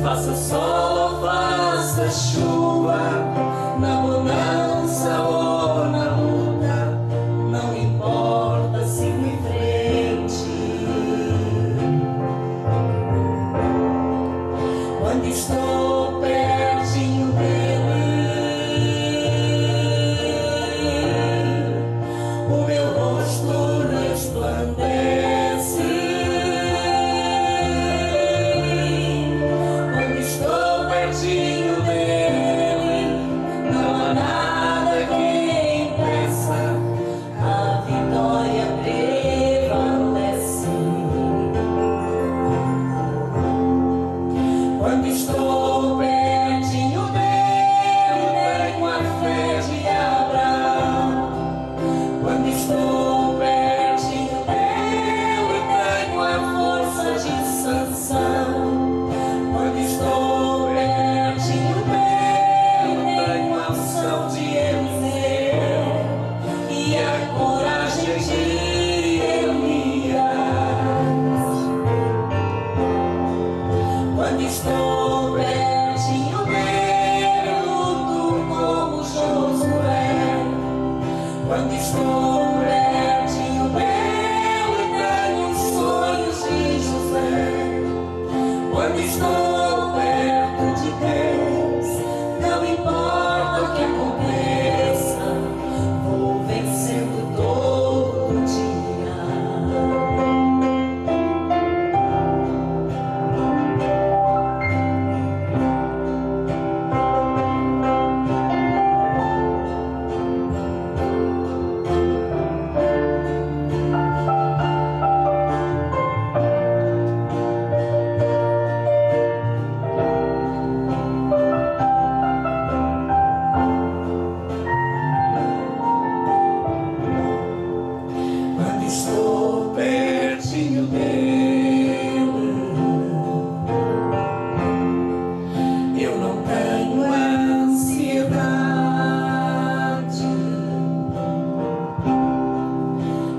Faça sol, faça chuva, na bonança ou na luta, não importa, sigo em frente. Quando estou pertinho dele, o meu rosto resplandece. Quando estou pertinho dele, não há nada que impeça, a vitória prevalece. Quando estou pertinho dele, tenho a fé de Abraão. Quando estou pertinho dele, tenho a força de Sansão. Quando estou pertinho dele, tenho a unção de Eliseu e a coragem de Elias. Quando estou pertinho dele, luto como Josué. Quando estou pertinho dele, tenho os sonhos de José. Quando estou perto de Deus, não importa o que aconteça, vou vencendo todo dia. Quando estou pertinho dele, eu não tenho ansiedade.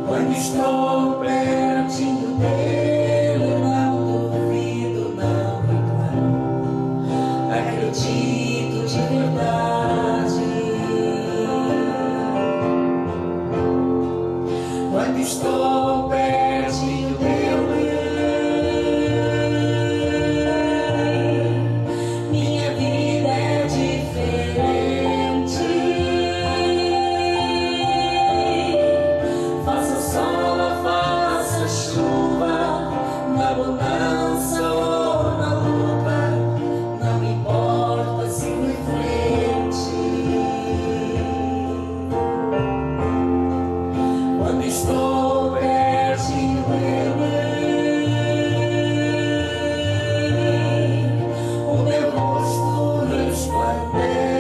Quando estou pertinho dele, não duvido, não reclamo, acredito de verdade. Quando estou pertinho dele, minha vida é diferente. Faça sol, faça chuva, na bonança ou na luta, não importa, sigo em frente. Quando estou pertinho dele, o meu rosto resplandece.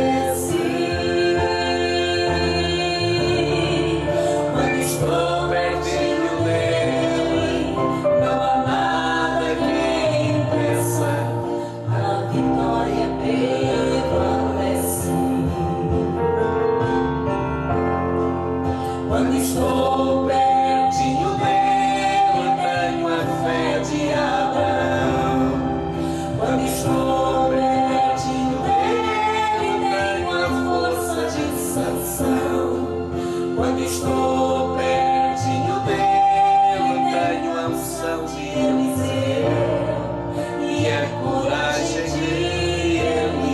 Quando estou pertinho dele, não há nada que impeça, a vitória prevalece. Quando estou pertinho dele, tenho a fé de Abraão. Quando estou pertinho dele, tenho a força de Sansão. Quando estou pertinho dele, tenho a unção de Eliseu e a coragem de Elias.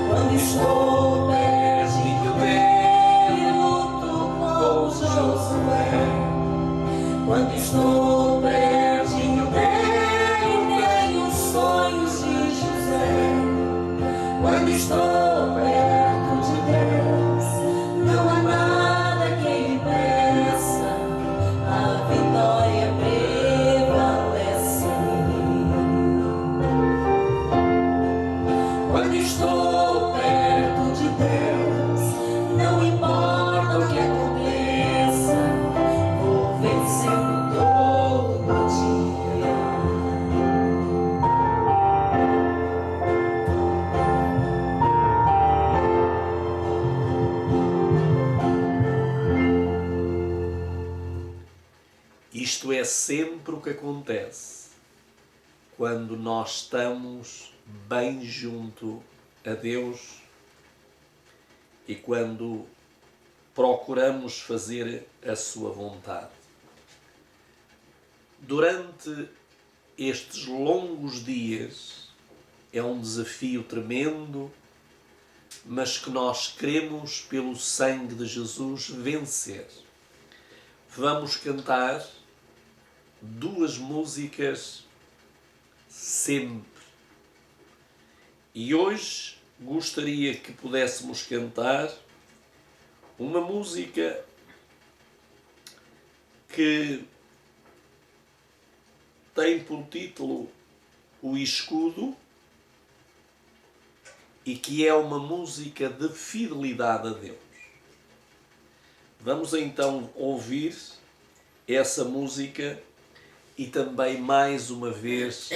Quando estou pertinho dele, luto com Josué. Quando estou pertinho dele, tenho os sonhos de José. Quando estou perto de Deus, não há nada que impeça, a vitória prevalece. Quando estou perto de Deus, não importa o que aconteça, vou vencendo todo dia. Isto é sempre o que acontece quando nós estamos bem junto a Deus e quando procuramos fazer a sua vontade. Durante estes longos dias é um desafio tremendo, mas que nós queremos, pelo sangue de Jesus, vencer. Vamos cantar 2 músicas sempre. E hoje gostaria que pudéssemos cantar uma música que tem por título O Escudo e que é uma música de fidelidade a Deus. Vamos então ouvir essa música e também mais uma vez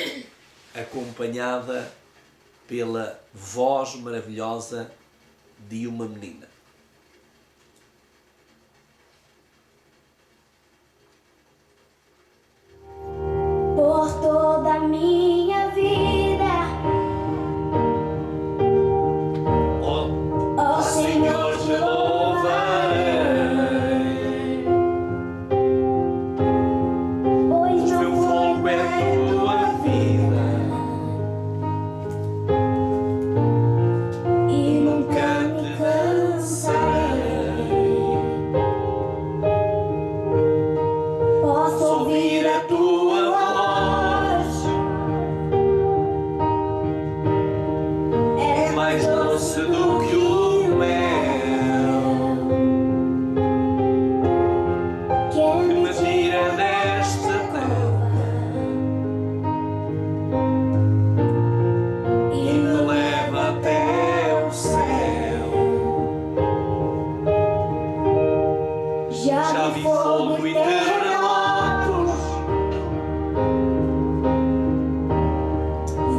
acompanhada pela voz maravilhosa de uma menina. Por toda a minha vida, ó Senhor, te louvarei, pois Meu não fogo foi é tua vida e nunca nunca te me cansarei. Posso ouvir a tua voz, é mais doce do que o mel, que que me me tira desta terra e e me leva até o céu. Já vi fogo e terremotos,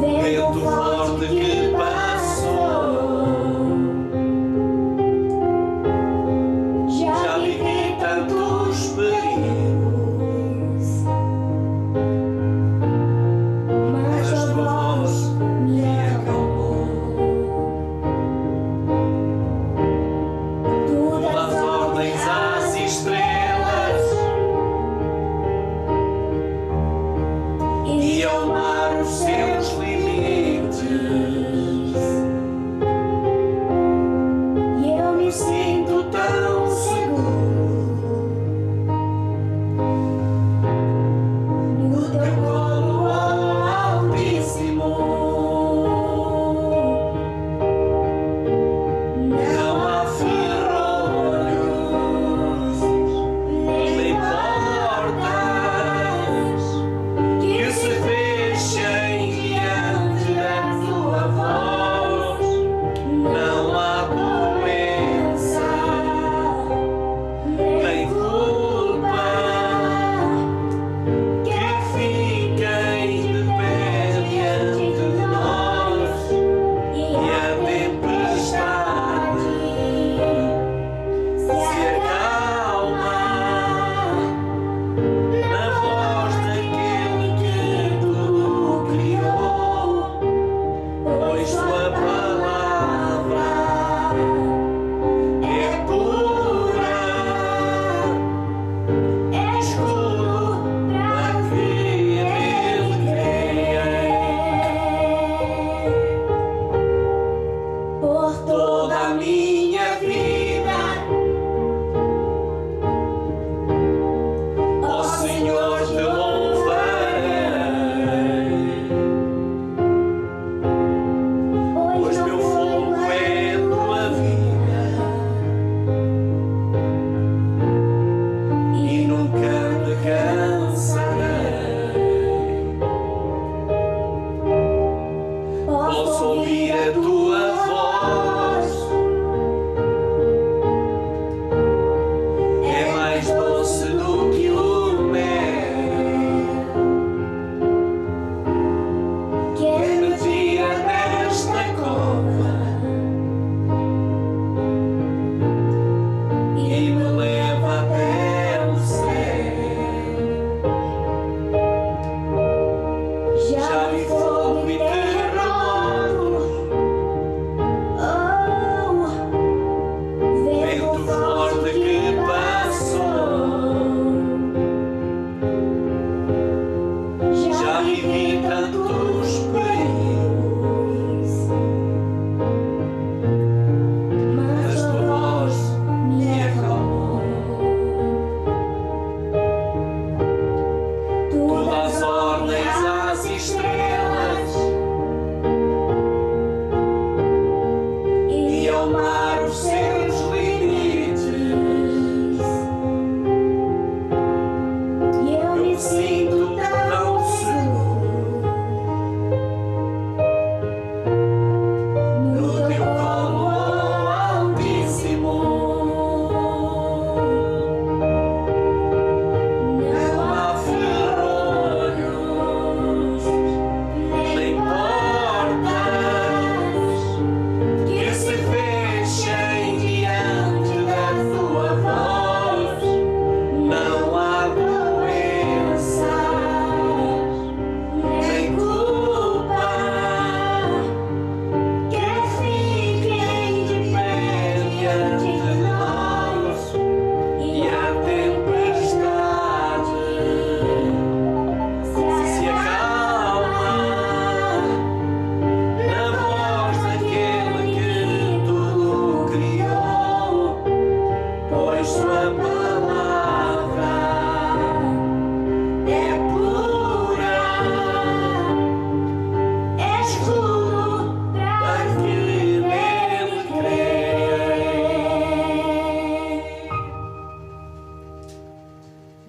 vento forte que passou. Já vivi tantos perigos, mas mas a tua voz voz me me acalmou. Tu Tu dás das ordens às estrelas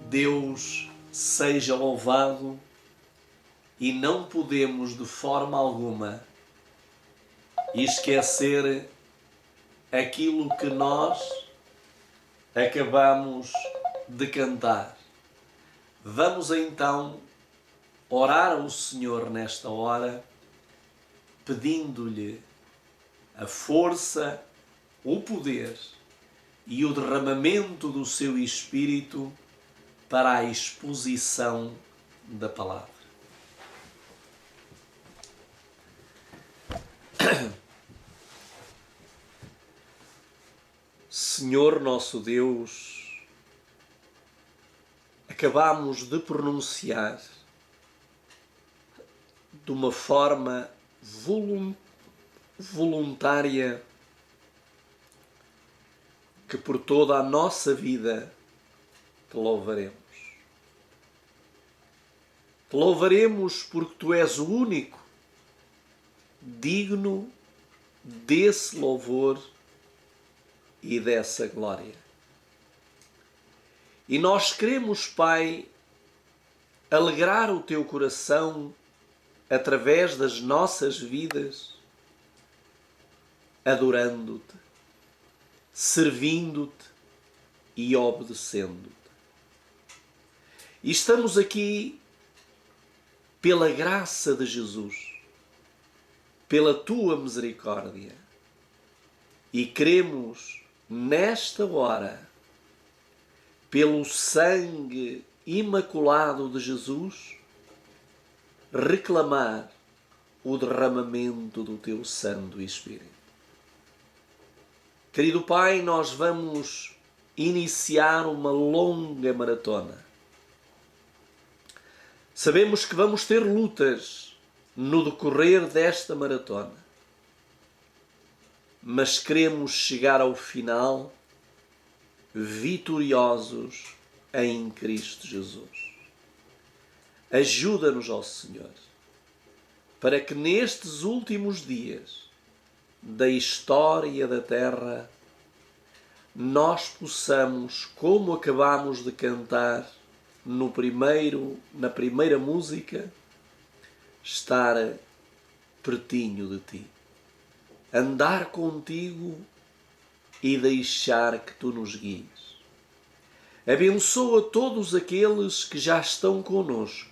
Deus seja louvado, e não podemos de forma alguma esquecer aquilo que nós acabamos de cantar. Vamos então orar ao Senhor nesta hora, pedindo-lhe a força, o poder e o derramamento do seu Espírito para a exposição da palavra. Senhor nosso Deus, acabamos de pronunciar de uma forma voluntária que por toda a nossa vida te louvaremos. Te louvaremos porque tu és o único digno desse louvor e dessa glória. E nós queremos, Pai, alegrar o teu coração através das nossas vidas, adorando-te, servindo-te e obedecendo-te. E estamos aqui pela graça de Jesus, pela tua misericórdia, e queremos nesta hora, pelo sangue imaculado de Jesus, reclamar o derramamento do teu Santo Espírito. Querido Pai, nós vamos iniciar uma longa maratona. Sabemos que vamos ter lutas no decorrer desta maratona, mas queremos chegar ao final vitoriosos em Cristo Jesus. Ajuda-nos, ó Senhor, para que nestes últimos dias da história da Terra nós possamos, como acabamos de cantar na primeira música, estar pertinho de Ti, andar contigo e deixar que Tu nos guies. Abençoa todos aqueles que já estão conosco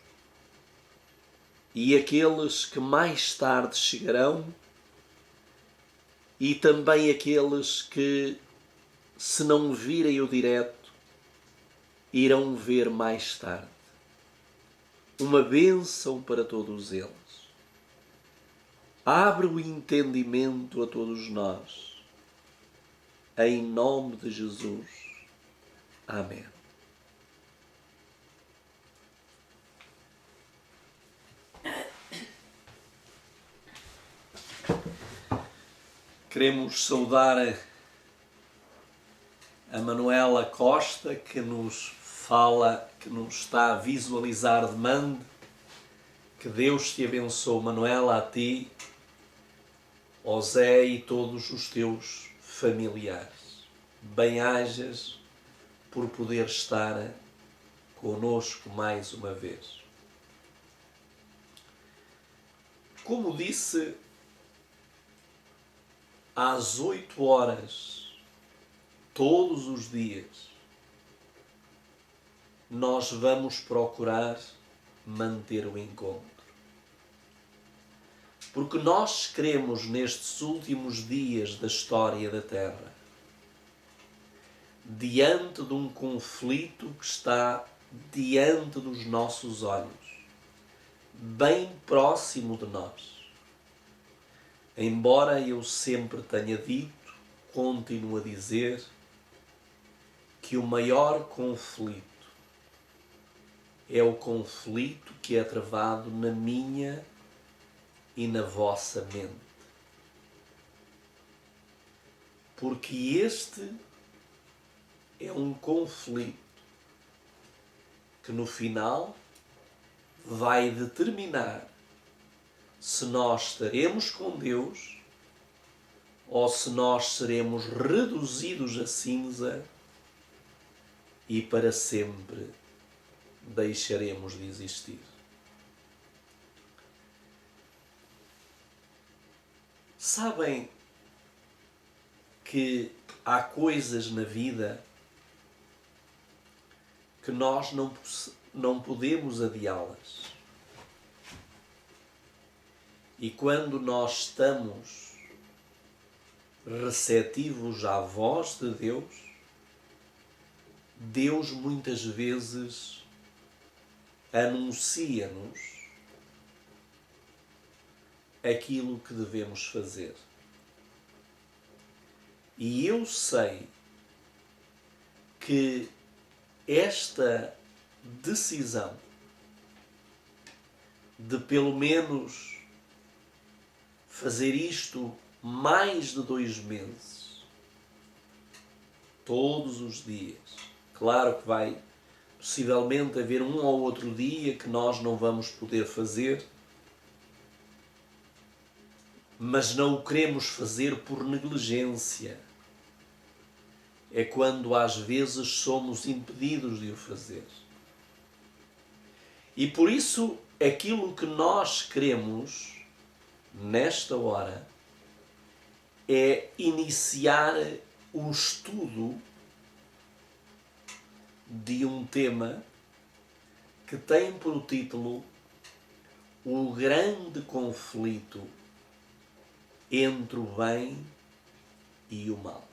e aqueles que mais tarde chegarão, e também aqueles que, se não virem o direto, irão ver mais tarde. Uma bênção para todos eles. Abre o entendimento a todos nós. Em nome de Jesus. Amém. Queremos saudar a Manuela Costa, que nos fala, que nos está a visualizar de mande. Que Deus te abençoe, Manuela, a ti, ao Zé e todos os teus familiares. Bem-ajas por poder estar conosco mais uma vez. Como disse, às 8 horas, todos os dias, nós vamos procurar manter o encontro. Porque nós queremos, nestes últimos dias da história da Terra, diante de um conflito que está diante dos nossos olhos, bem próximo de nós. Embora eu sempre tenha dito, continuo a dizer, que o maior conflito é o conflito que é travado na minha e na vossa mente. Porque este é um conflito que no final vai determinar se nós estaremos com Deus ou se nós seremos reduzidos a cinza e para sempre deixaremos de existir. Sabem que há coisas na vida que nós não podemos adiá-las. E quando nós estamos receptivos à voz de Deus, Deus muitas vezes anuncia-nos aquilo que devemos fazer. E eu sei que esta decisão de pelo menos fazer isto mais de 2 meses, todos os dias. Claro que vai possivelmente haver um ou outro dia que nós não vamos poder fazer, mas não o queremos fazer por negligência. É quando às vezes somos impedidos de o fazer. E por isso, aquilo que nós queremos nesta hora é iniciar o estudo de um tema que tem por título o grande conflito entre o bem e o mal.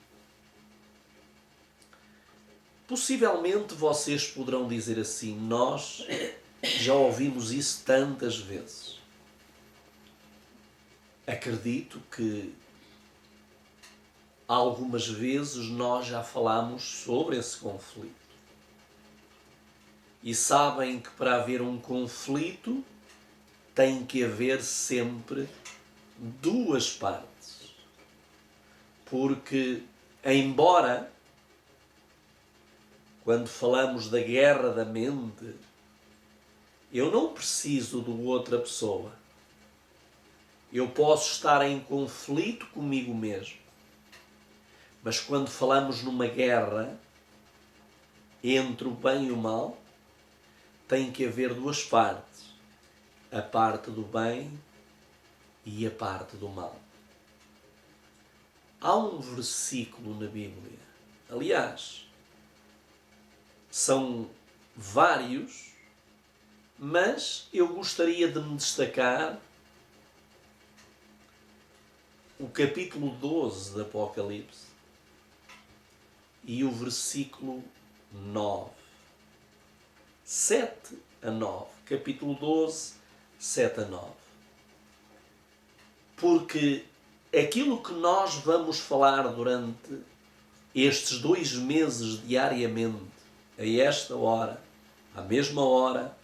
Possivelmente vocês poderão dizer assim: nós já ouvimos isso tantas vezes. Acredito que algumas vezes nós já falámos sobre esse conflito. E sabem que para haver um conflito tem que haver sempre 2 partes. Porque, embora, quando falamos da guerra da mente, eu não preciso de outra pessoa. Eu posso estar em conflito comigo mesmo. Mas quando falamos numa guerra entre o bem e o mal, tem que haver 2 partes. A parte do bem e a parte do mal. Há um versículo na Bíblia, aliás, são vários, mas eu gostaria de me destacar o capítulo 12 do Apocalipse e o versículo 9. 7 a 9. Capítulo 12, 7 a 9. Porque aquilo que nós vamos falar durante estes 2 meses diariamente, a esta hora, à mesma hora,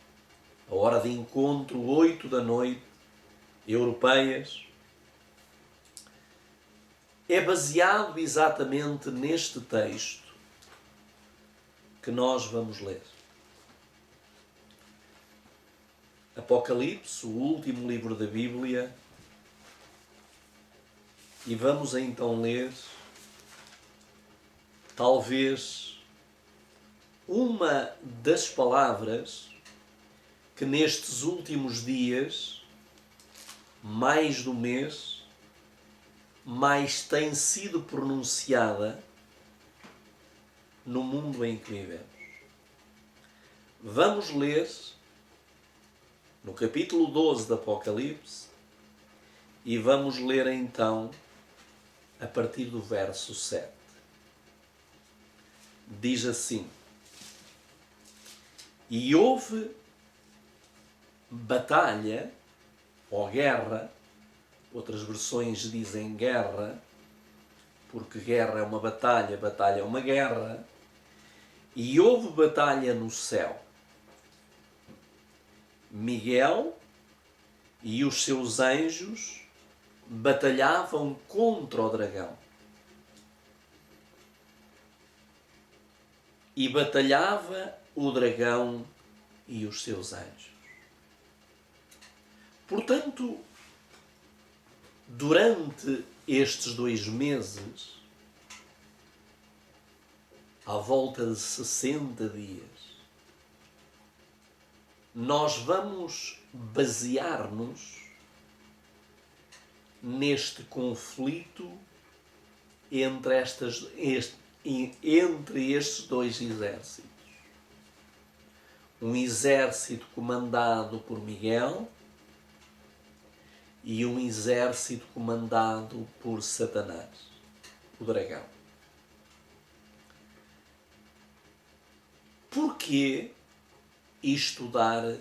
a hora de encontro, 8 da noite, europeias, é baseado exatamente neste texto que nós vamos ler. Apocalipse, o último livro da Bíblia, e vamos então ler talvez uma das palavras que nestes últimos dias, mais do mês, mais tem sido pronunciada no mundo em que vivemos. Vamos ler no capítulo 12 do Apocalipse e vamos ler então a partir do verso 7. Diz assim: e houve batalha ou guerra, outras versões dizem guerra, porque guerra é uma batalha, batalha é uma guerra, e houve batalha no céu. Miguel e os seus anjos batalhavam contra o dragão. E batalhava o dragão e os seus anjos. Portanto, durante estes 2 meses, à volta de 60 dias, nós vamos basear-nos neste conflito entre estes dois exércitos. Um exército comandado por Miguel e um exército comandado por Satanás, o dragão. Porquê estudar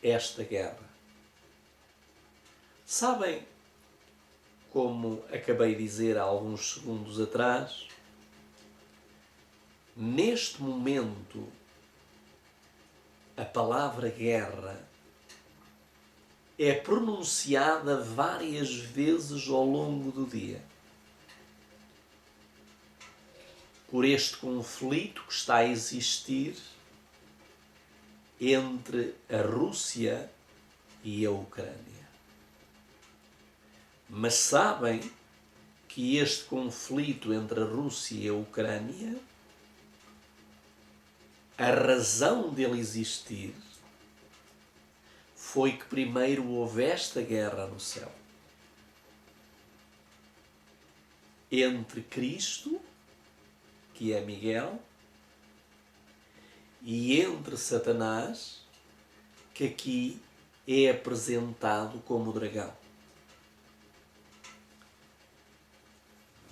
esta guerra? Sabem, como acabei de dizer há alguns segundos atrás, neste momento a palavra guerra é pronunciada várias vezes ao longo do dia. Por este conflito que está a existir entre a Rússia e a Ucrânia. Mas sabem que este conflito entre a Rússia e a Ucrânia, a razão dele existir foi que primeiro houve esta guerra no céu entre Cristo, que é Miguel, e entre Satanás, que aqui é apresentado como dragão.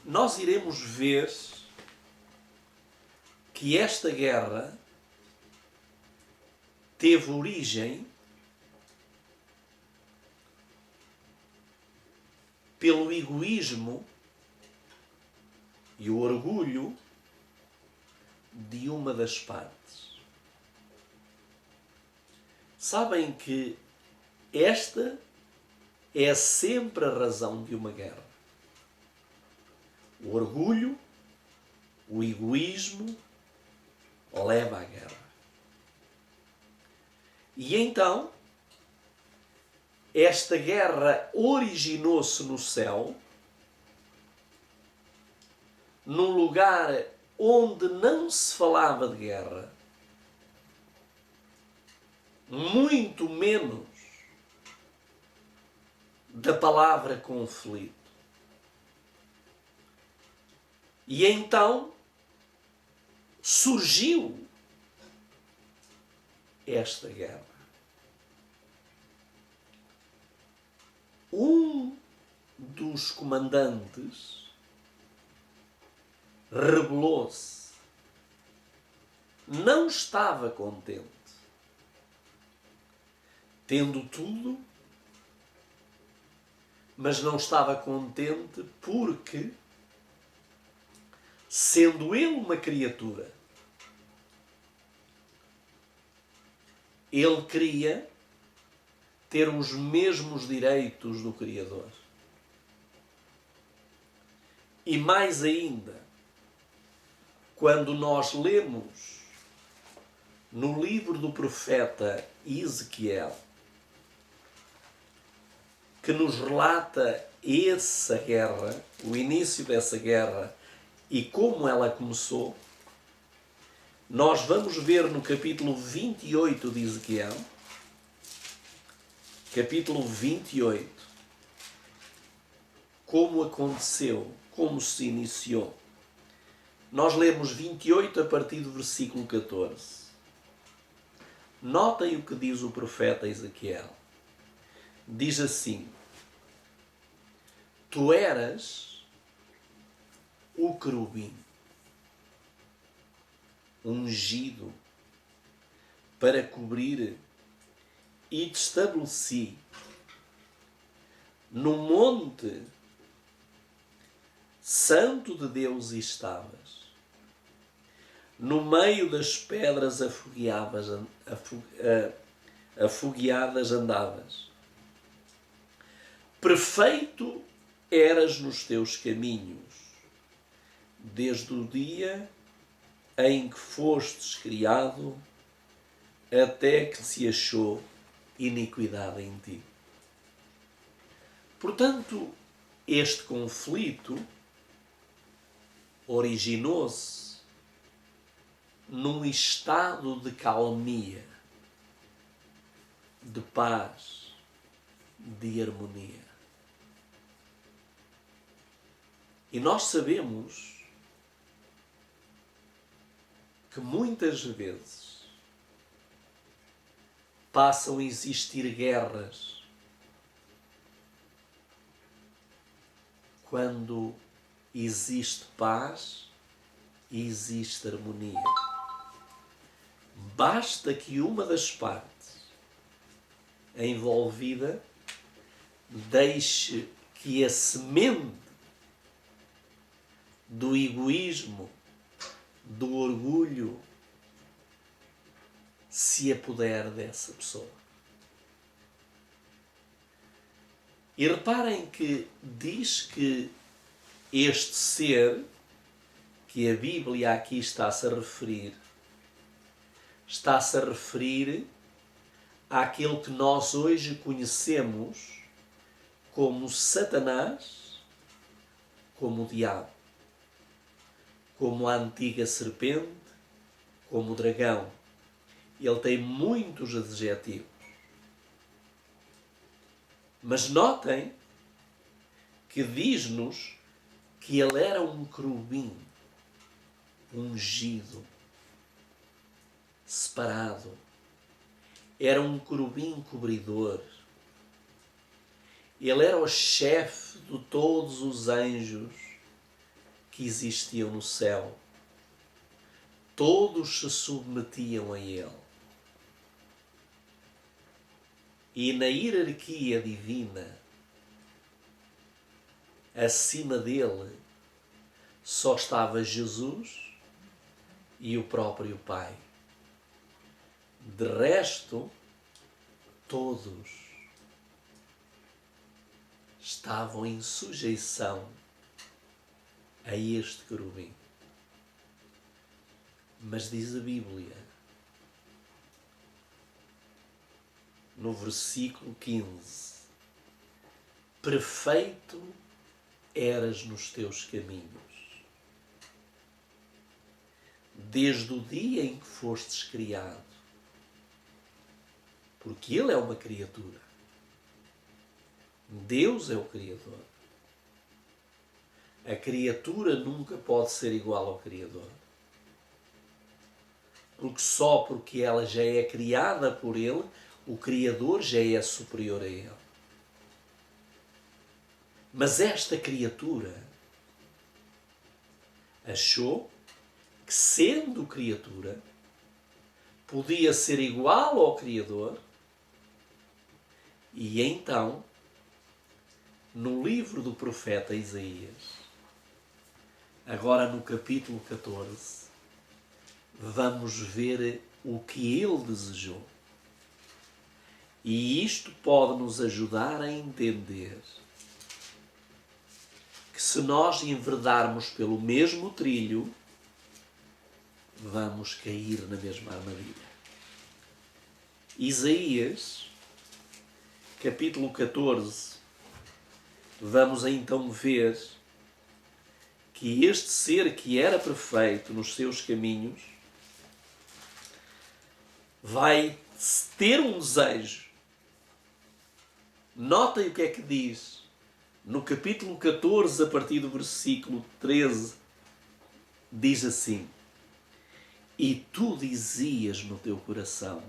Nós iremos ver que esta guerra teve origem pelo egoísmo e o orgulho de uma das partes. Sabem que esta é sempre a razão de uma guerra. O orgulho, o egoísmo leva à guerra. E então, esta guerra originou-se no céu, num lugar onde não se falava de guerra, muito menos da palavra conflito. E então surgiu esta guerra. Um dos comandantes rebelou-se. Não estava contente. Tendo tudo, mas não estava contente porque, sendo ele uma criatura, ele queria ter os mesmos direitos do Criador. E mais ainda, quando nós lemos no livro do profeta Ezequiel, que nos relata essa guerra, o início dessa guerra e como ela começou, nós vamos ver no capítulo 28 de Ezequiel, capítulo 28, como aconteceu, como se iniciou. Nós lemos 28 a partir do versículo 14. Notem o que diz o profeta Ezequiel. Diz assim: Tu eras o querubim ungido para cobrir, e te estabeleci no monte santo de Deus estavas. No meio das pedras afogueadas andavas. Perfeito eras nos teus caminhos, desde o dia em que fostes criado, até que se achou iniquidade em ti. Portanto, este conflito originou-se num estado de calmia, de paz, de harmonia. E nós sabemos que muitas vezes passam a existir guerras quando existe paz e existe harmonia. Basta que uma das partes envolvida deixe que a semente do egoísmo, do orgulho, se apodere dessa pessoa. E reparem que diz que este ser, que a Bíblia aqui está-se a referir àquele que nós hoje conhecemos como Satanás, como o diabo, como a antiga serpente, como o dragão. Ele tem muitos adjetivos. Mas notem que diz-nos que ele era um querubim ungido, separado. Era um querubim cobridor. Ele era o chefe de todos os anjos que existiam no céu. Todos se submetiam a ele. E na hierarquia divina, acima dele, só estava Jesus e o próprio Pai. De resto, todos estavam em sujeição a este querubim. Mas diz a Bíblia, no versículo 15, perfeito eras nos teus caminhos, desde o dia em que fostes criado, porque ele é uma criatura. Deus é o Criador. A criatura nunca pode ser igual ao Criador. Porque só porque ela já é criada por ele, o Criador já é superior a ele. Mas esta criatura achou que, sendo criatura, podia ser igual ao Criador, e então, no livro do profeta Isaías, agora no capítulo 14, vamos ver o que ele desejou. E isto pode nos ajudar a entender que, se nós enverdarmos pelo mesmo trilho, vamos cair na mesma armadilha. Isaías, capítulo 14, vamos então ver que este ser que era perfeito nos seus caminhos vai ter um desejo. Notem o que é que diz no capítulo 14, a partir do versículo 13. Diz assim: e tu dizias no teu coração,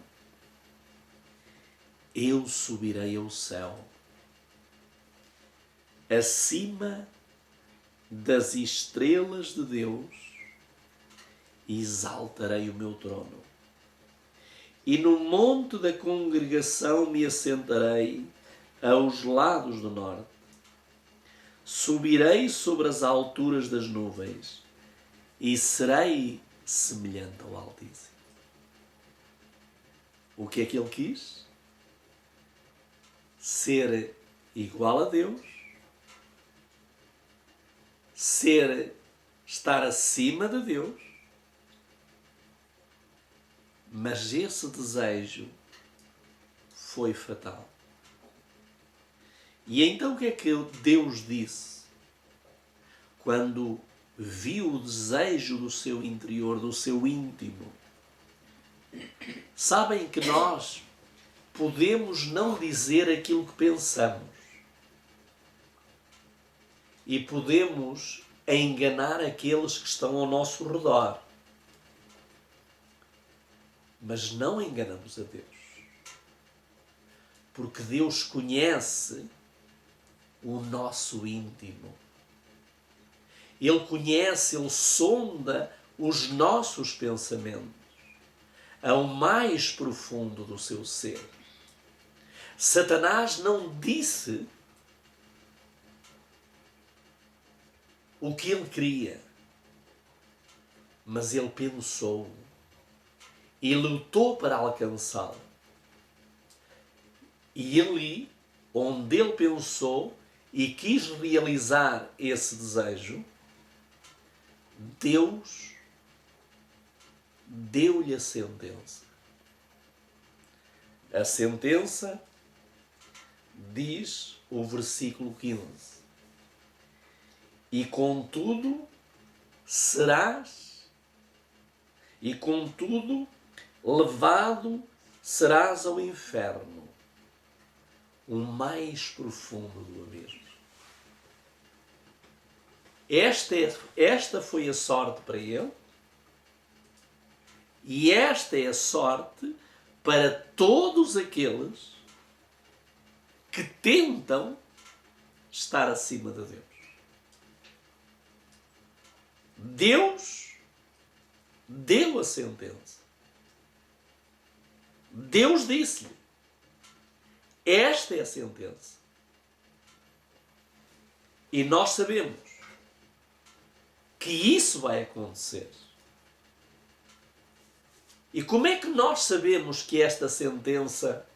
eu subirei ao céu, acima das estrelas de Deus, e exaltarei o meu trono. E no monte da congregação me assentarei aos lados do norte. Subirei sobre as alturas das nuvens e serei semelhante ao Altíssimo. O que é que ele quis? Ser igual a Deus, estar acima de Deus, mas esse desejo foi fatal. E então o que é que Deus disse quando viu o desejo do seu interior, do seu íntimo. Sabem que nós podemos não dizer aquilo que pensamos e podemos enganar aqueles que estão ao nosso redor, mas não enganamos a Deus, porque Deus conhece o nosso íntimo. Ele conhece, Ele sonda os nossos pensamentos ao mais profundo do seu ser. Satanás não disse o que ele queria, mas ele pensou e lutou para alcançá-lo. E ali, onde ele pensou e quis realizar esse desejo, Deus deu-lhe a sentença. A sentença diz o versículo 15: e contudo levado serás ao inferno, o mais profundo do abismo. Esta foi a sorte para ele, e esta é a sorte para todos aqueles que tentam estar acima de Deus. Deus deu a sentença. Deus disse-lhe: esta é a sentença. E nós sabemos que isso vai acontecer. E como é que nós sabemos que esta sentença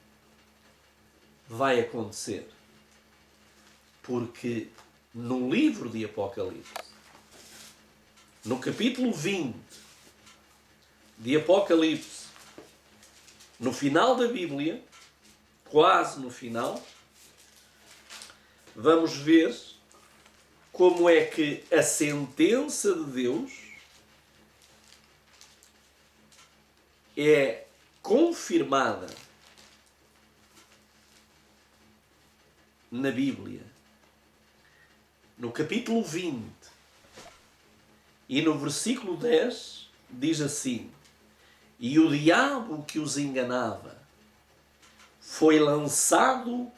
vai acontecer? Porque no livro de Apocalipse, no capítulo 20 de Apocalipse, no final da Bíblia, quase no final, vamos ver como é que a sentença de Deus é confirmada na Bíblia. No capítulo 20 e no versículo 10 diz assim: e o diabo que os enganava foi lançado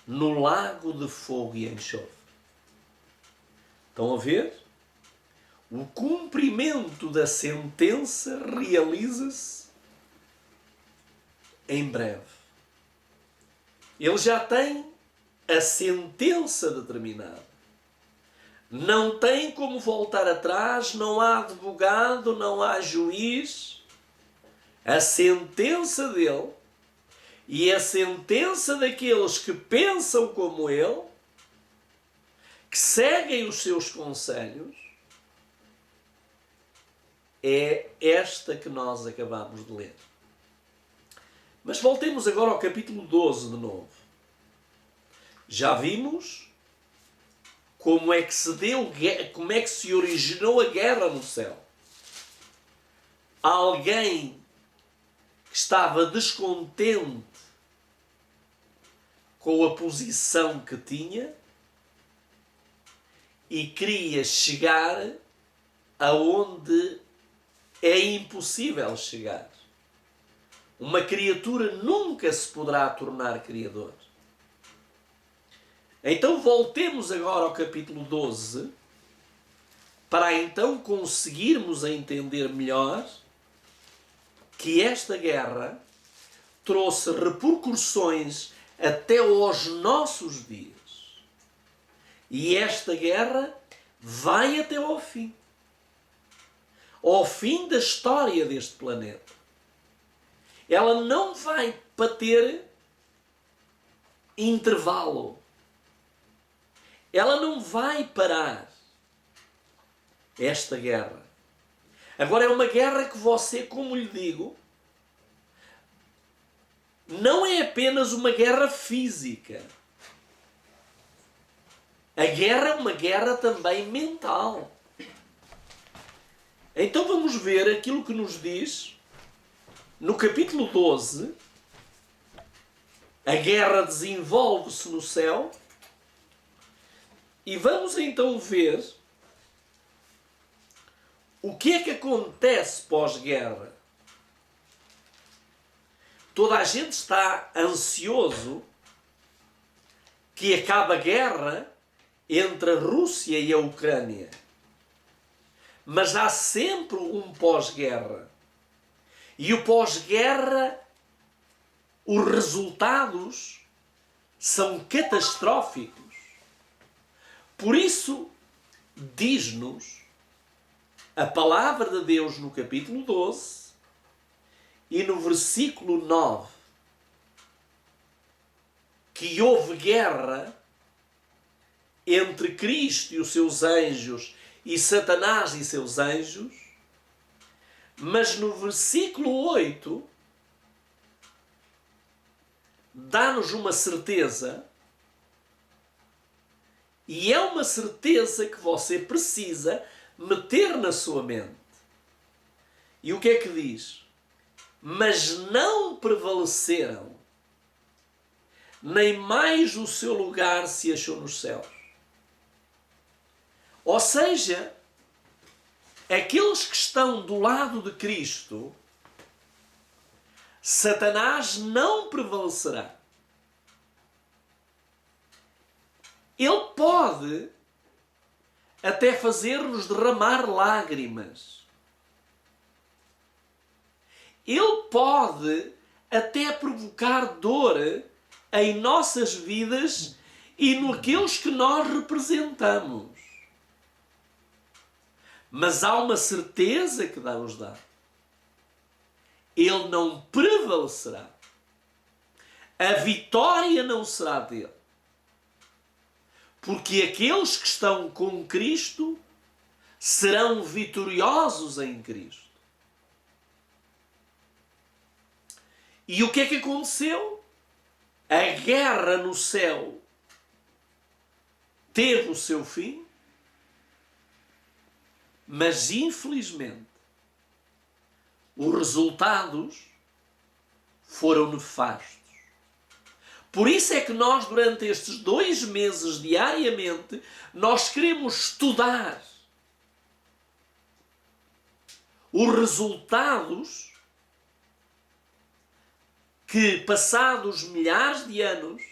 no lago de fogo e enxofre. Estão a ver? O cumprimento da sentença realiza-se em breve. Ele já tem a sentença determinada. Não tem como voltar atrás, não há advogado, não há juiz. A sentença dele e a sentença daqueles que pensam como ele, que seguem os seus conselhos, é esta que nós acabamos de ler. Mas voltemos agora ao capítulo 12 de novo. Já vimos como é que se originou a guerra no céu. Alguém que estava descontente com a posição que tinha e queria chegar aonde é impossível chegar. Uma criatura nunca se poderá tornar criador. Então voltemos agora ao capítulo 12 para então conseguirmos entender melhor que esta guerra trouxe repercussões até aos nossos dias. E esta guerra vai até ao fim da história deste planeta. Ela não vai para ter intervalo. Ela não vai parar, esta guerra. Agora é uma guerra que você, como lhe digo, não é apenas uma guerra física. A guerra é uma guerra também mental. Então vamos ver aquilo que nos diz no capítulo 12. A guerra desenvolve-se no céu. E vamos então ver o que é que acontece pós-guerra. Toda a gente está ansioso que acabe a guerra entre a Rússia e a Ucrânia. Mas há sempre um pós-guerra. E o pós-guerra, os resultados são catastróficos. Por isso, diz-nos a palavra de Deus no capítulo 12 e no versículo 9 que houve guerra entre Cristo e os seus anjos e Satanás e seus anjos, mas no versículo 8 dá-nos uma certeza, e é uma certeza que você precisa meter na sua mente. E o que é que diz? Mas não prevaleceram, nem mais o seu lugar se achou nos céus. Ou seja, aqueles que estão do lado de Cristo, Satanás não prevalecerá. Ele pode até fazer-nos derramar lágrimas. Ele pode até provocar dor em nossas vidas e naqueles que nós representamos. Mas há uma certeza que Deus dá. Ele não prevalecerá. A vitória não será dele. Porque aqueles que estão com Cristo serão vitoriosos em Cristo. E o que é que aconteceu? A guerra no céu teve o seu fim, mas infelizmente os resultados foram nefastos. Por isso é que nós, durante estes 2 meses, diariamente, nós queremos estudar os resultados que, passados milhares de anos,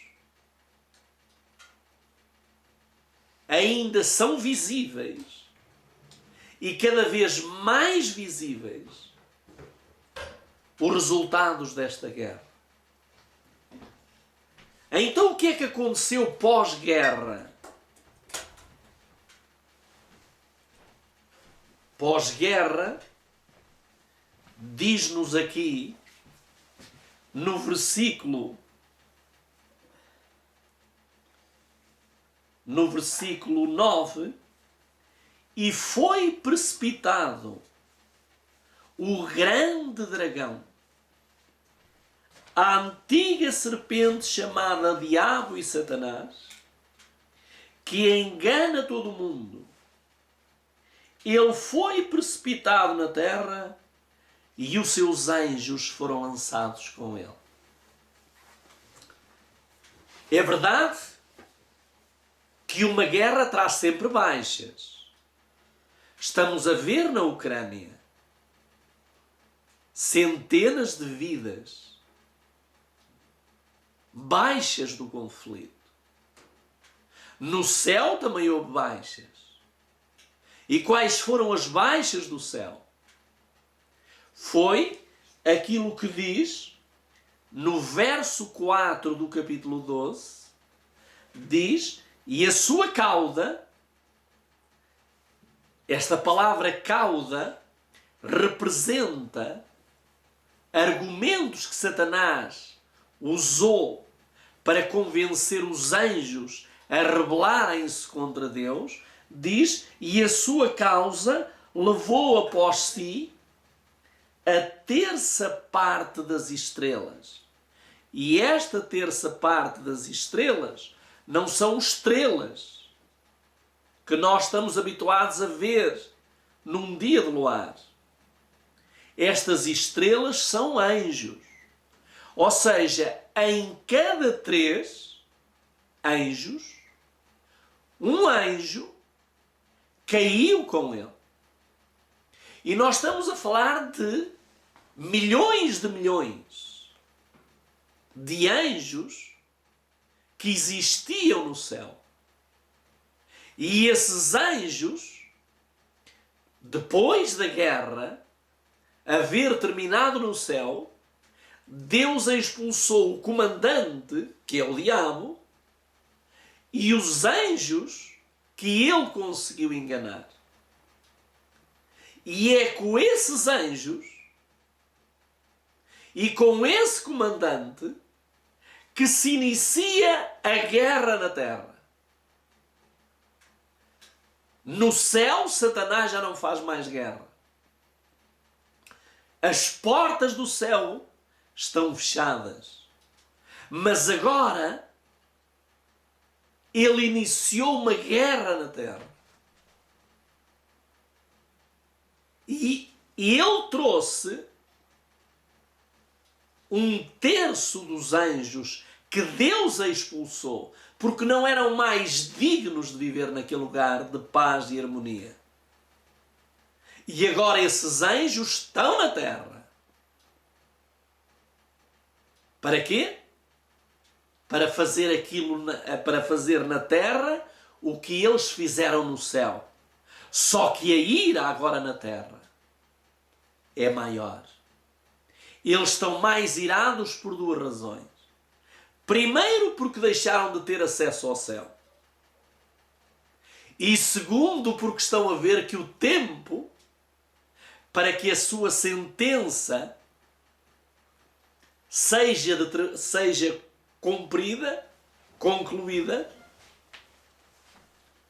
ainda são visíveis e cada vez mais visíveis os resultados desta guerra. Então o que é que aconteceu pós-guerra? Pós-guerra, diz-nos aqui, no versículo 9, e foi precipitado o grande dragão, a antiga serpente chamada Diabo e Satanás, que engana todo o mundo. Ele foi precipitado na terra e os seus anjos foram lançados com ele. É verdade que uma guerra traz sempre baixas. Estamos a ver na Ucrânia centenas de vidas, baixas do conflito. No céu também houve baixas. E quais foram as baixas do céu? Foi aquilo que diz no verso 4 do capítulo 12, diz, e a sua cauda, esta palavra cauda representa argumentos que Satanás usou para convencer os anjos a rebelarem-se contra Deus, diz, e a sua causa levou após si a terça parte das estrelas. E esta terça parte das estrelas não são estrelas que nós estamos habituados a ver num dia de luar. Estas estrelas são anjos. Ou seja, em cada 3 anjos, um anjo caiu com ele. E nós estamos a falar de milhões de anjos que existiam no céu. E esses anjos, depois da guerra haver terminado no céu, Deus expulsou o comandante, que é o diabo, e os anjos que ele conseguiu enganar. E é com esses anjos e com esse comandante que se inicia a guerra na terra. No céu, Satanás já não faz mais guerra. As portas do céu estão fechadas. Mas agora ele iniciou uma guerra na terra. E ele trouxe 1/3 dos anjos que Deus expulsou, porque não eram mais dignos de viver naquele lugar de paz e harmonia. E agora esses anjos estão na terra. Para quê? Para fazer para fazer na terra o que eles fizeram no céu. Só que a ira agora na terra é maior. Eles estão mais irados por 2 razões. Primeiro, porque deixaram de ter acesso ao céu. E segundo, porque estão a ver que o tempo para que a sua sentença seja cumprida, concluída,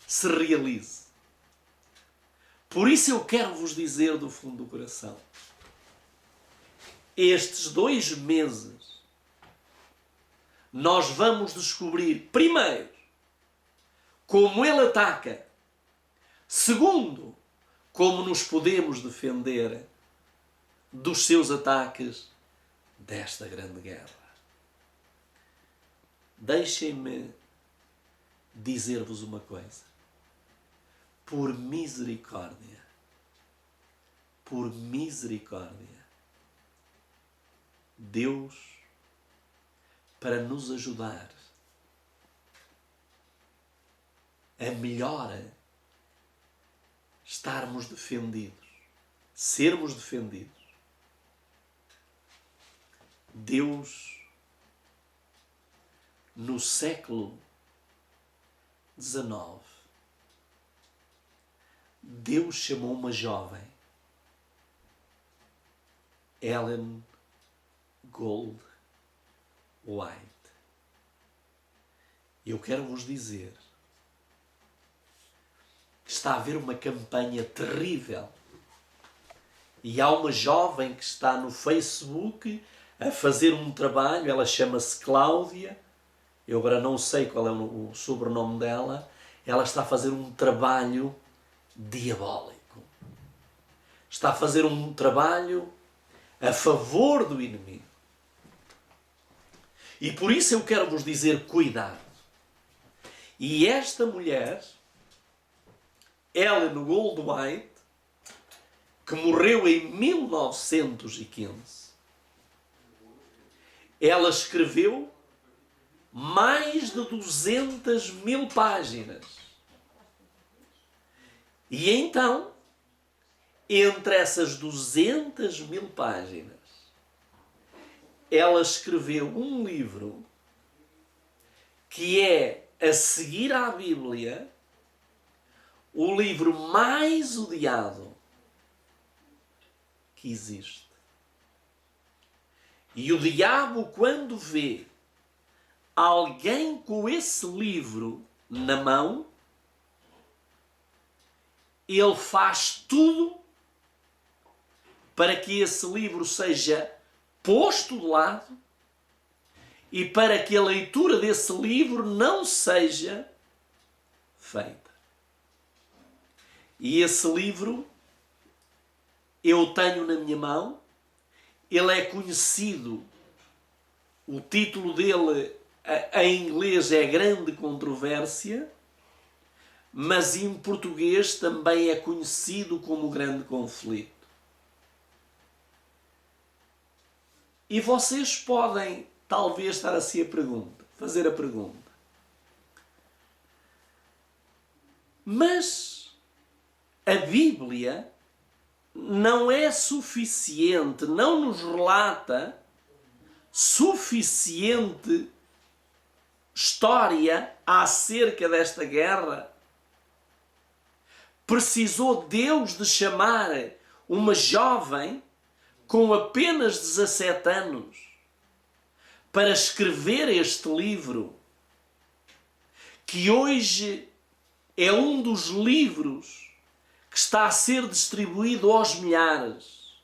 se realize. Por isso eu quero vos dizer do fundo do coração, estes 2 meses nós vamos descobrir, primeiro, como ele ataca, segundo, como nos podemos defender dos seus ataques desta grande guerra. Deixem-me dizer-vos uma coisa. Por misericórdia, Deus, para nos ajudar a melhor estarmos defendidos, sermos defendidos, Deus, no século XIX, Deus chamou uma jovem, Ellen Gold White. Eu quero vos dizer que está a haver uma campanha terrível e há uma jovem que está no Facebook a fazer um trabalho, ela chama-se Cláudia, eu agora não sei qual é o sobrenome dela, ela está a fazer um trabalho diabólico. Está a fazer um trabalho a favor do inimigo. E por isso eu quero vos dizer, cuidado. E esta mulher, Ellen Gold White, que morreu em 1915, ela escreveu mais de 200.000 páginas. E então, entre essas 200.000 páginas, ela escreveu um livro que é, a seguir à Bíblia, o livro mais odiado que existe. E o diabo, quando vê alguém com esse livro na mão, ele faz tudo para que esse livro seja posto de lado e para que a leitura desse livro não seja feita. E esse livro eu tenho na minha mão. Ele é conhecido, o título dele em inglês é Grande Controvérsia, mas em português também é conhecido como Grande Conflito. E vocês podem talvez estar assim fazer a pergunta. Mas a Bíblia não é suficiente, não nos relata suficiente história acerca desta guerra. Precisou Deus de chamar uma jovem com apenas 17 anos para escrever este livro, que hoje é um dos livros que está a ser distribuído aos milhares.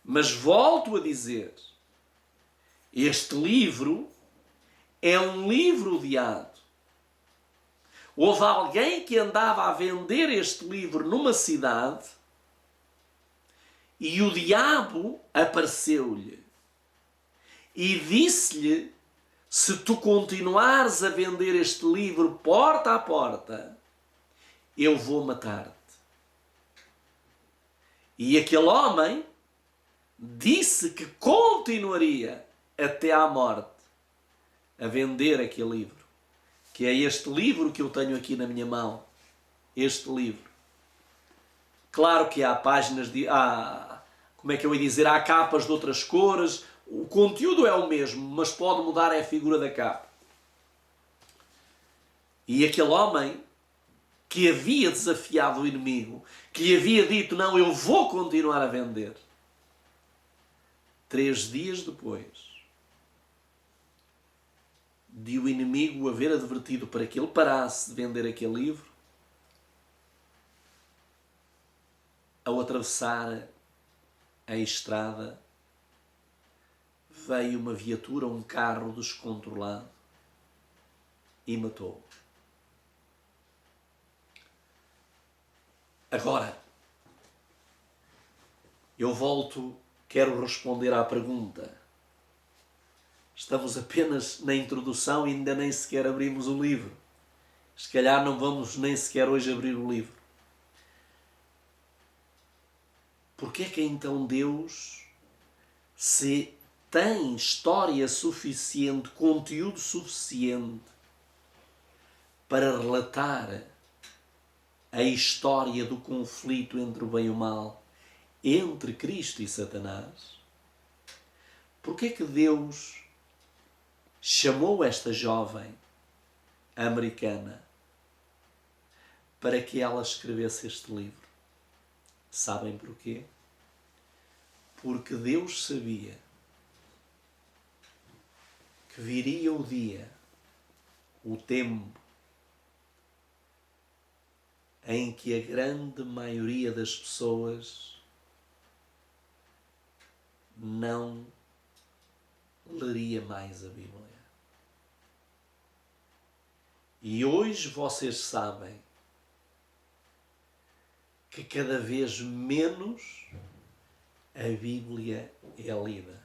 Mas volto a dizer, este livro é um livro odiado. Houve alguém que andava a vender este livro numa cidade e o diabo apareceu-lhe e disse-lhe: se tu continuares a vender este livro porta a porta, eu vou matar-te. E aquele homem disse que continuaria até à morte a vender aquele livro, que é este livro que eu tenho aqui na minha mão. Este livro. Claro que há páginas de... como é que eu ia dizer? Há capas de outras cores. O conteúdo é o mesmo, mas pode mudar a figura da capa. E aquele homem que havia desafiado o inimigo, que lhe havia dito: não, eu vou continuar a vender. 3 dias depois de o inimigo haver advertido para que ele parasse de vender aquele livro, ao atravessar a estrada, veio uma viatura, um carro descontrolado e matou-o. Agora, eu quero responder à pergunta. Estamos apenas na introdução e ainda nem sequer abrimos o livro. Se calhar não vamos nem sequer hoje abrir o livro. Porquê é que então Deus, se tem história suficiente, conteúdo suficiente para relatar a história do conflito entre o bem e o mal, entre Cristo e Satanás, porquê é que Deus chamou esta jovem americana para que ela escrevesse este livro? Sabem porquê? Porque Deus sabia que viria o dia, o tempo, em que a grande maioria das pessoas não leria mais a Bíblia. E hoje vocês sabem que cada vez menos a Bíblia é lida.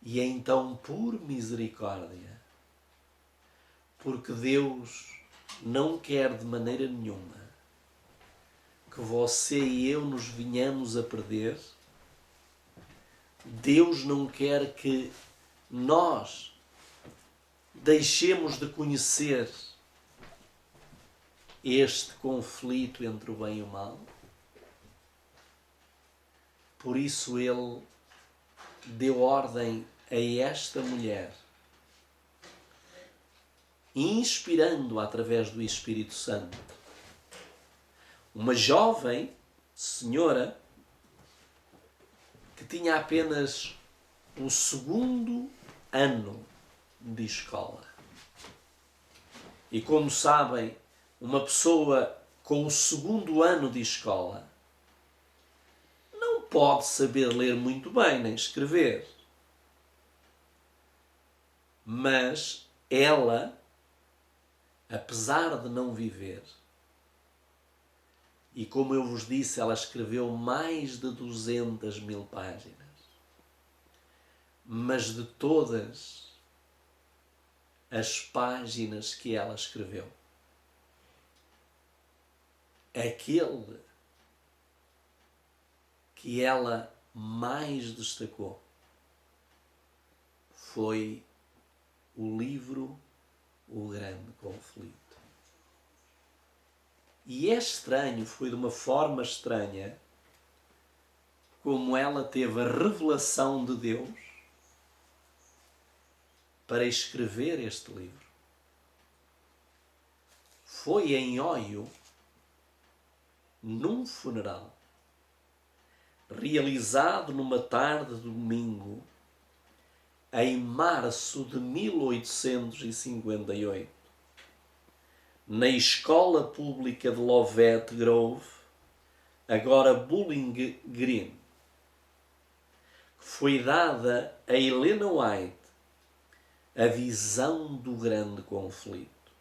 E então, por misericórdia, porque Deus não quer de maneira nenhuma que você e eu nos venhamos a perder, Deus não quer que nós deixemos de conhecer este conflito entre o bem e o mal. Por isso Ele deu ordem a esta mulher, inspirando-a através do Espírito Santo, uma jovem senhora que tinha apenas o 2º ano de escola. E como sabem, uma pessoa com o 2º ano de escola não pode saber ler muito bem nem escrever. Mas ela, apesar de não viver, E como eu vos disse, ela escreveu mais de 200.000 páginas. Mas de todas as páginas que ela escreveu, aquele que ela mais destacou foi o livro O Grande Conflito. E é estranho, foi de uma forma estranha, como ela teve a revelação de Deus para escrever este livro. Foi em Óio, num funeral, realizado numa tarde de domingo, em março de 1858, na escola pública de Lovett Grove, agora Bowling Green, que foi dada a Helena White a visão do grande conflito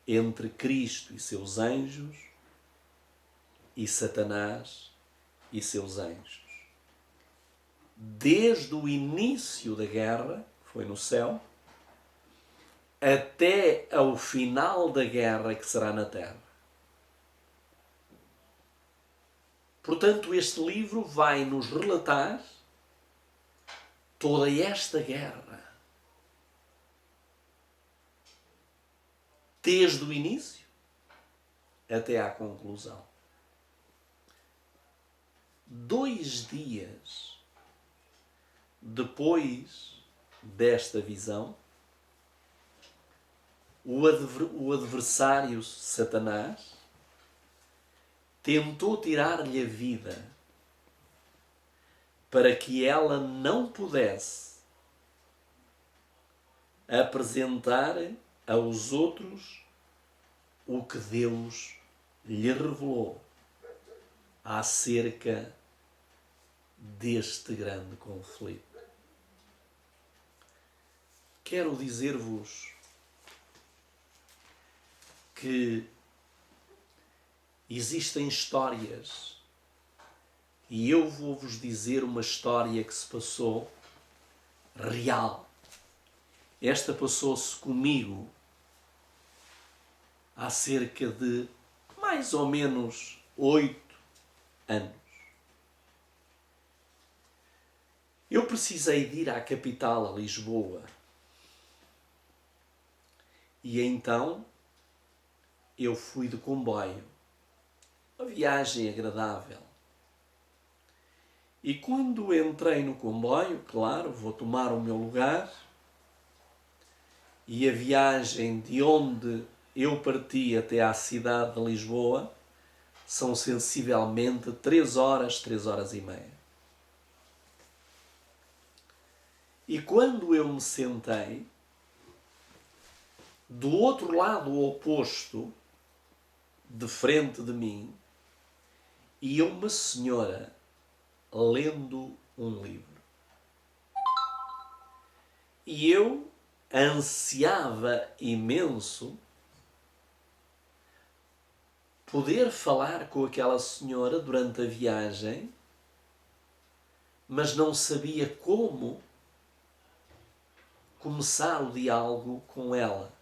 entre Cristo e seus anjos e Satanás e seus anjos. Desde o início da guerra, foi no céu, até ao final da guerra, que será na terra. Portanto, este livro vai nos relatar toda esta guerra, desde o início até à conclusão. 2 dias depois desta visão, o adversário Satanás tentou tirar-lhe a vida para que ela não pudesse apresentar aos outros o que Deus lhe revelou acerca deste grande conflito. Quero dizer-vos que existem histórias, e eu vou-vos dizer uma história que se passou real. Esta passou-se comigo há cerca de mais ou menos 8 anos. Eu precisei de ir à capital, a Lisboa. E então eu fui de comboio. Uma viagem agradável. E quando entrei no comboio, claro, vou tomar o meu lugar, e a viagem de onde eu parti até à cidade de Lisboa são sensivelmente 3 horas, 3 horas e meia. E quando eu me sentei, do outro lado oposto, de frente de mim, ia uma senhora lendo um livro. E eu ansiava imenso poder falar com aquela senhora durante a viagem, mas não sabia como começar o diálogo com ela.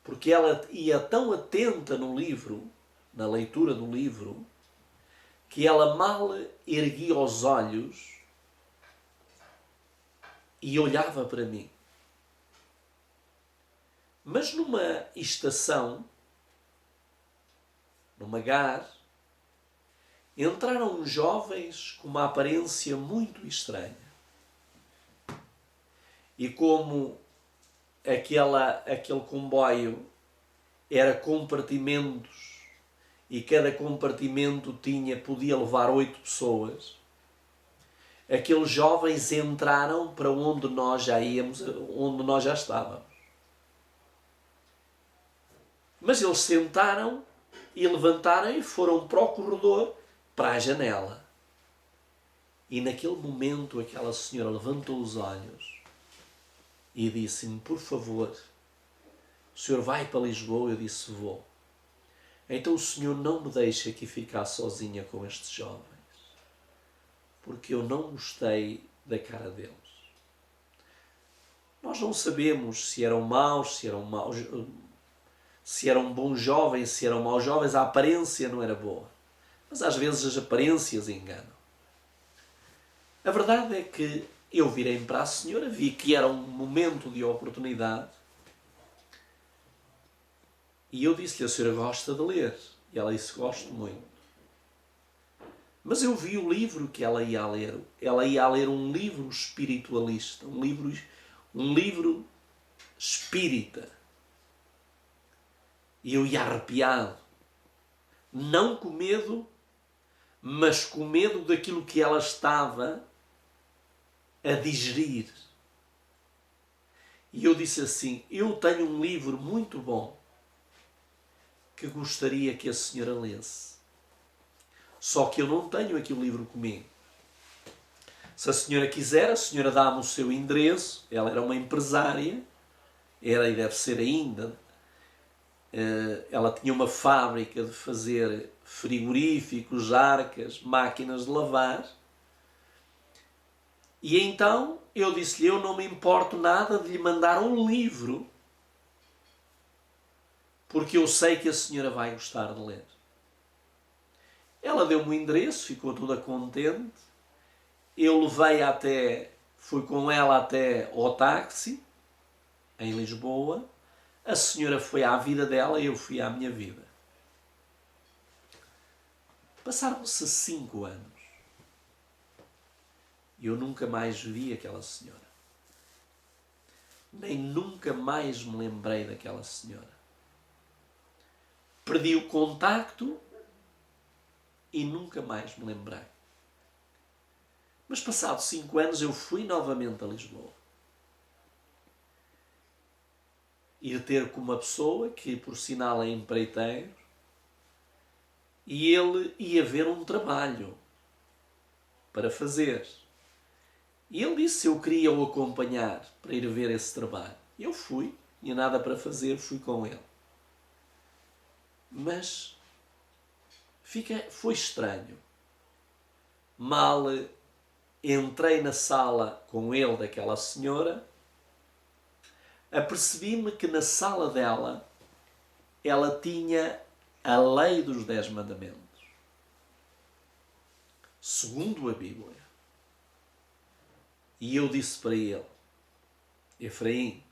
Porque ela ia tão atenta no livro, na leitura do livro, que ela mal erguia os olhos e olhava para mim. Mas numa estação, numa gar, entraram jovens com uma aparência muito estranha. E como aquele comboio era compartimentos e cada compartimento podia levar 8 pessoas, aqueles jovens entraram para onde nós já íamos, onde nós já estávamos. Mas eles sentaram e levantaram e foram para o corredor, para a janela. E naquele momento aquela senhora levantou os olhos e disse-me: por favor, o senhor vai para Lisboa? Eu disse: vou. Então o Senhor não me deixa aqui ficar sozinha com estes jovens, porque eu não gostei da cara deles. Nós não sabemos se eram maus, se eram bons jovens, se eram maus jovens. A aparência não era boa, mas às vezes as aparências enganam. A verdade é que eu virei-me para a senhora, vi que era um momento de oportunidade e eu disse-lhe: a senhora gosta de ler? E ela disse: gosto muito. Mas eu vi o livro que ela ia a ler. Ela ia a ler um livro espiritualista, um livro espírita. E eu ia arrepiado. Não com medo, mas com medo daquilo que ela estava a digerir. E eu disse assim: eu tenho um livro muito bom que gostaria que a senhora lesse. Só que eu não tenho aqui o livro comigo. Se a senhora quiser, a senhora dá-me o seu endereço. Ela era uma empresária, era e deve ser ainda. Ela tinha uma fábrica de fazer frigoríficos, arcas, máquinas de lavar. E então eu disse-lhe: eu não me importo nada de lhe mandar um livro, porque eu sei que a senhora vai gostar de ler. Ela deu-me o endereço, ficou toda contente. Eu fui com ela até ao táxi, em Lisboa. A senhora foi à vida dela e eu fui à minha vida. Passaram-se 5 anos. E eu nunca mais vi aquela senhora. Nem nunca mais me lembrei daquela senhora. Perdi o contacto e nunca mais me lembrei. Mas passados 5 anos eu fui novamente a Lisboa. Ir ter com uma pessoa que por sinal é empreiteiro e ele ia ver um trabalho para fazer. E ele disse se eu queria o acompanhar para ir ver esse trabalho. Eu fui, tinha nada para fazer, fui com ele. Mas foi estranho. Mal entrei na sala com ele daquela senhora, apercebi-me que na sala dela ela tinha a lei dos 10 mandamentos, segundo a Bíblia. E eu disse para ele: Efraim,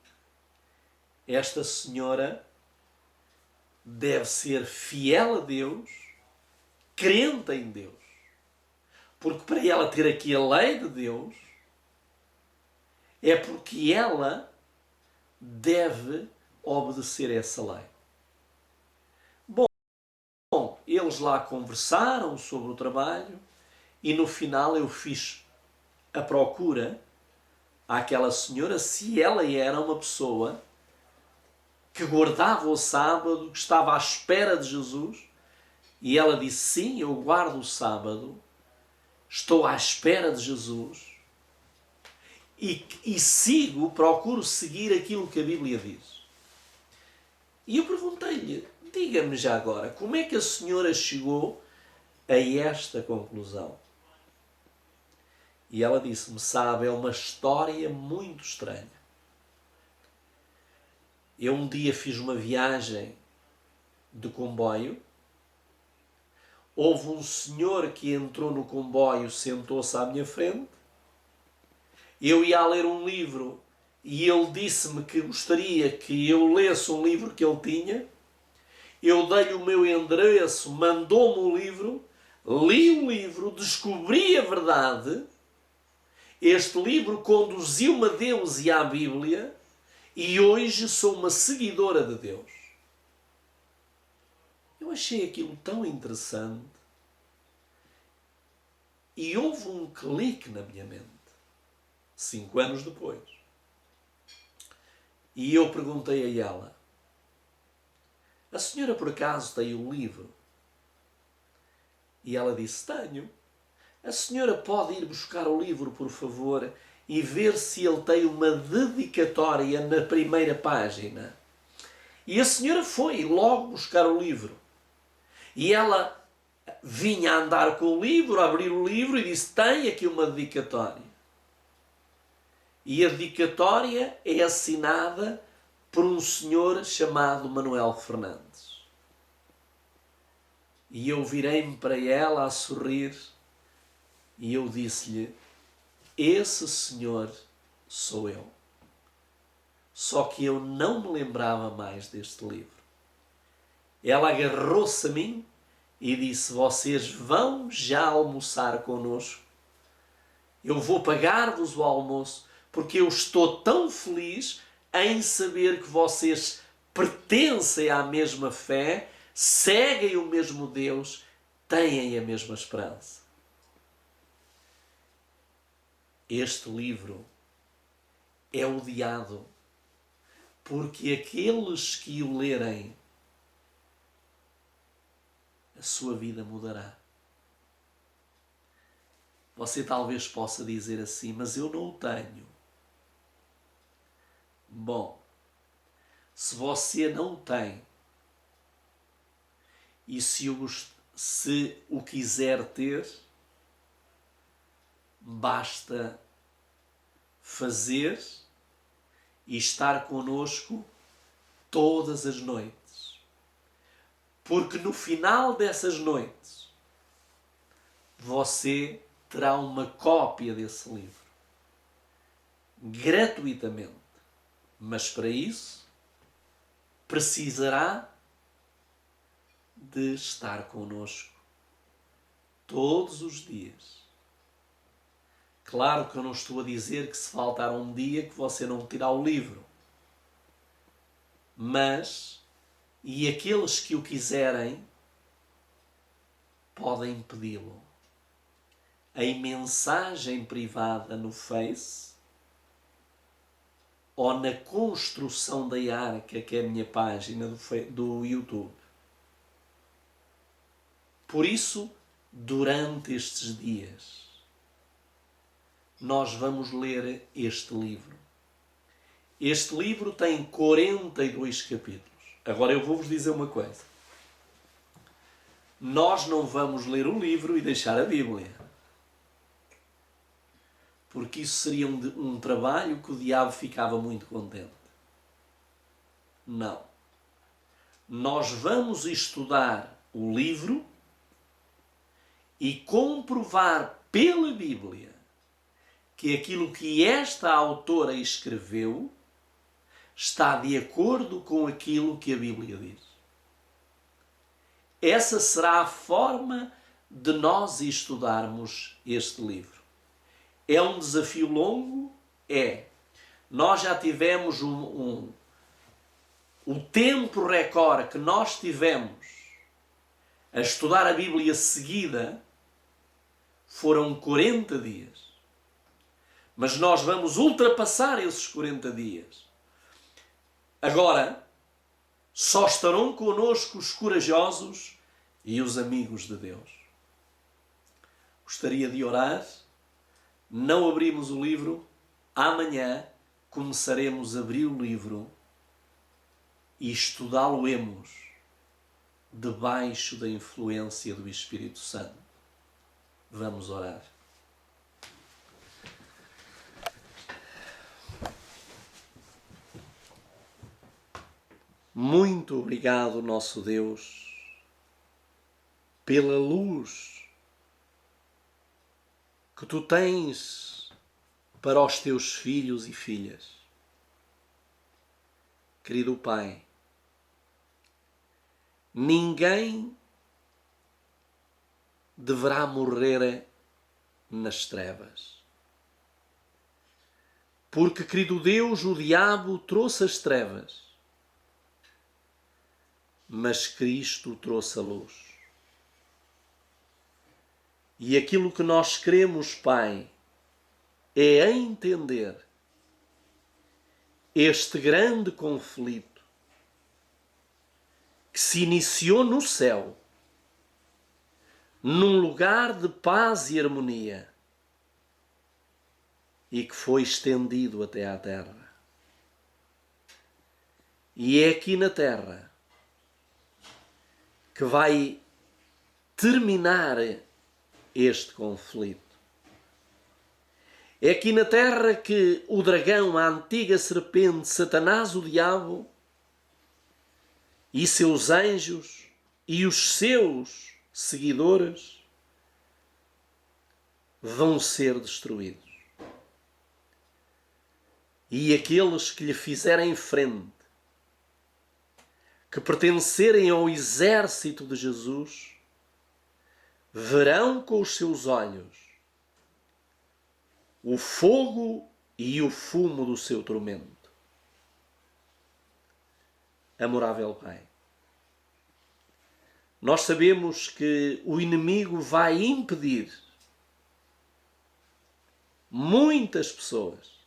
esta senhora deve ser fiel a Deus, crente em Deus. Porque para ela ter aqui a lei de Deus, é porque ela deve obedecer a essa lei. Bom, eles lá conversaram sobre o trabalho e no final eu fiz a procura àquela senhora se ela era uma pessoa que guardava o sábado, que estava à espera de Jesus. E ela disse: sim, eu guardo o sábado, estou à espera de Jesus e procuro seguir aquilo que a Bíblia diz. E eu perguntei-lhe: diga-me já agora, como é que a senhora chegou a esta conclusão? E ela disse-me: sabe, é uma história muito estranha. Eu um dia fiz uma viagem de comboio. Houve um senhor que entrou no comboio, sentou-se à minha frente. Eu ia a ler um livro e ele disse-me que gostaria que eu lesse um livro que ele tinha. Eu dei-lhe o meu endereço, mandou-me o livro, li o livro, descobri a verdade. Este livro conduziu-me a Deus e à Bíblia e hoje sou uma seguidora de Deus. Eu achei aquilo tão interessante e houve um clique na minha mente, 5 anos depois. E eu perguntei a ela: a senhora por acaso tem o livro? E ela disse: tenho. A senhora pode ir buscar o livro, por favor, e ver se ele tem uma dedicatória na primeira página. E a senhora foi logo buscar o livro. E ela vinha a andar com o livro, a abrir o livro e disse: tem aqui uma dedicatória. E a dedicatória é assinada por um senhor chamado Manuel Fernandes. E eu virei-me para ela a sorrir e eu disse-lhe: esse senhor sou eu. Só que eu não me lembrava mais deste livro. Ela agarrou-se a mim e disse: vocês vão já almoçar connosco? Eu vou pagar-vos o almoço porque eu estou tão feliz em saber que vocês pertencem à mesma fé, seguem o mesmo Deus, têm a mesma esperança. Este livro é odiado porque aqueles que o lerem, a sua vida mudará. Você talvez possa dizer assim: mas eu não o tenho. Bom, se você não tem e se o quiser ter, basta fazer e estar conosco todas as noites. Porque no final dessas noites, você terá uma cópia desse livro. Gratuitamente. Mas para isso, precisará de estar conosco todos os dias. Claro que eu não estou a dizer que se faltar um dia que você não terá o livro. Mas, e aqueles que o quiserem, podem pedi-lo. Em mensagem privada no Face ou na construção da arca, que é a minha página do YouTube. Por isso, durante estes dias, nós vamos ler este livro. Este livro tem 42 capítulos. Agora eu vou-vos dizer uma coisa. Nós não vamos ler o livro e deixar a Bíblia. Porque isso seria um trabalho que o diabo ficava muito contente. Não. Nós vamos estudar o livro e comprovar pela Bíblia que aquilo que esta autora escreveu está de acordo com aquilo que a Bíblia diz. Essa será a forma de nós estudarmos este livro. É um desafio longo? É. Nós já tivemos o tempo recorde que nós tivemos a estudar a Bíblia seguida foram 40 dias. Mas nós vamos ultrapassar esses 40 dias. Agora, só estarão connosco os corajosos e os amigos de Deus. Gostaria de orar. Não abrimos o livro. Amanhã começaremos a abrir o livro e estudá-lo-emos debaixo da influência do Espírito Santo. Vamos orar. Muito obrigado, nosso Deus, pela luz que tu tens para os teus filhos e filhas. Querido Pai, ninguém deverá morrer nas trevas. Porque, querido Deus, o diabo trouxe as trevas, mas Cristo trouxe a luz. E aquilo que nós queremos, Pai, é entender este grande conflito que se iniciou no céu, num lugar de paz e harmonia, e que foi estendido até à terra. E é aqui na terra que vai terminar este conflito. É aqui na terra que o dragão, a antiga serpente, Satanás, o diabo, e seus anjos e os seus seguidores vão ser destruídos. E aqueles que lhe fizerem frente, que pertencerem ao exército de Jesus, verão com os seus olhos o fogo e o fumo do seu tormento. Amorável Pai, nós sabemos que o inimigo vai impedir muitas pessoas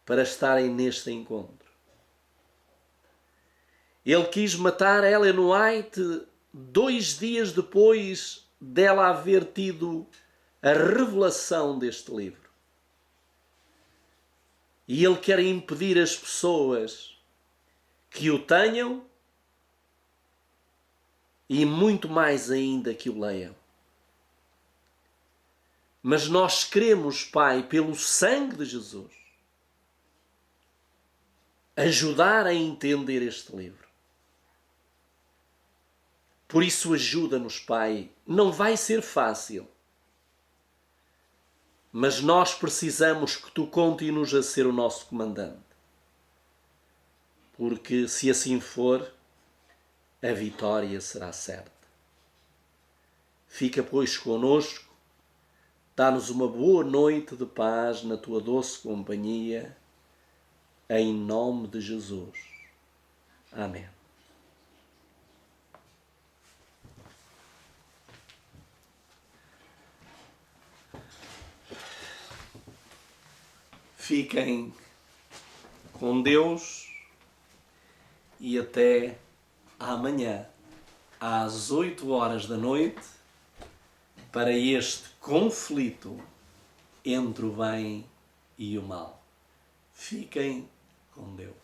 para estarem neste encontro. Ele quis matar Ellen White 2 dias depois dela haver tido a revelação deste livro. E ele quer impedir as pessoas que o tenham e muito mais ainda que o leiam. Mas nós queremos, Pai, pelo sangue de Jesus, ajudar a entender este livro. Por isso ajuda-nos, Pai. Não vai ser fácil. Mas nós precisamos que Tu continues a ser o nosso comandante. Porque se assim for, a vitória será certa. Fica, pois, conosco. Dá-nos uma boa noite de paz na Tua doce companhia. Em nome de Jesus. Amém. Fiquem com Deus e até amanhã, às 8 da noite, para este conflito entre o bem e o mal. Fiquem com Deus.